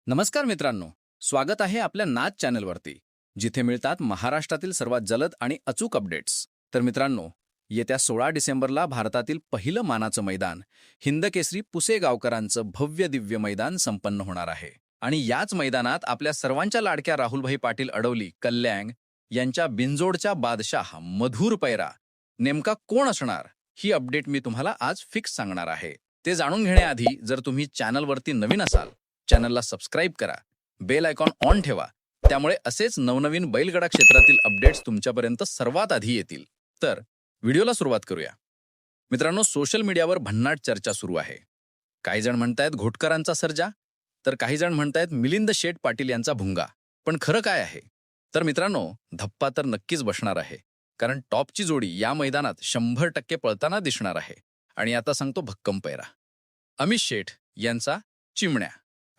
नमस्कार मित्रांनो, स्वागत आहे आपल्या नाच चॅनलवरती, जिथे मिळतात महाराष्ट्रातील सर्वात जलद आणि अचूक अपडेट्स. तर मित्रांनो, येत्या 16 डिसेंबरला भारतातील पहिलं मानाचं मैदान, हिंदकेसरी पुसेगावकरांचं भव्य दिव्य मैदान संपन्न होणार आहे. आणि याच मैदानात आपल्या सर्वांच्या लाडक्या राहुलभाई पाटील अडवली कल्याण यांच्या बिंजोडच्या बादशाह मधुर पैरा नेमका कोण असणार, ही अपडेट मी तुम्हाला आज फिक्स सांगणार आहे. ते जाणून घेण्याआधी जर तुम्ही चॅनलवरती नवीन असाल, चॅनलला सबस्क्राईब करा, बेल आयकॉन ऑन ठेवा, त्यामुळे असेच नवनवीन बैलगाडा क्षेत्रातील अपडेट्स तुमच्यापर्यंत सर्वात आधी येतील. तर व्हिडिओला सुरुवात करूया. मित्रांनो, सोशल मीडियावर भन्नाट चर्चा सुरू आहे. काही जण म्हणतायत घोटकरांचा सर्जा, तर काही जण म्हणतायत मिलिंद शेठ पाटील यांचा भुंगा. पण खरं काय आहे? तर मित्रांनो, धप्पा तर नक्कीच बसणार आहे, कारण टॉपची जोडी या मैदानात 100% पळताना दिसणार आहे. आणि आता सांगतो भक्कम पैरा. अमित शेठ यांचा चिमण्या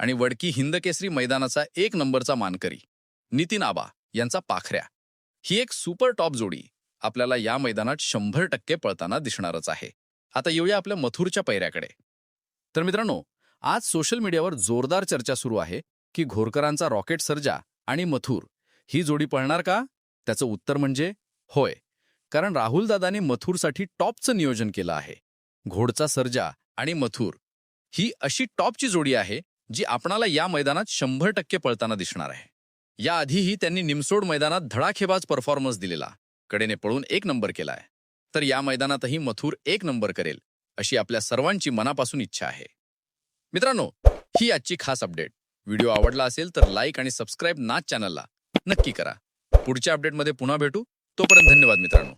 आणि वडकी हिंदकेसरी मैदानाचा 1 नंबरचा मानकरी नितीन आबा यांचा पाखऱ्या. ही एक सुपर टॉप जोडी आपल्याला या मैदानात 100% पळताना दिसणारच आहे. आता येऊया आपल्या मथुरच्या पैऱ्याकडे. तर मित्रांनो, आज सोशल मीडियावर जोरदार चर्चा सुरू आहे की घोरकरांचा रॉकेट सर्जा आणि मथुर ही जोडी पळणार का? त्याचं उत्तर म्हणजे होय, कारण राहुलदादांनी मथुरसाठी टॉपचं नियोजन केलं आहे. घोडचा सर्जा आणि मथुर ही अशी टॉपची जोडी आहे जी आपणाला या मैदानात 100% पळताना दिसणार आहे. याआधीही त्यांनी निमसोड मैदानात धडाकेबाज परफॉर्मन्स दिलेला, कडेने पळून 1 नंबर केलाय. तर या मैदानातही मथुर 1 नंबर करेल अशी आपल्या सर्वांची मनापासून इच्छा आहे. मित्रांनो, ही आजची खास अपडेट. व्हिडिओ आवडला असेल तर लाईक आणि सबस्क्राईब नाच चॅनलला नक्की करा. पुढच्या अपडेटमध्ये पुन्हा भेटू. तोपर्यंत धन्यवाद मित्रांनो.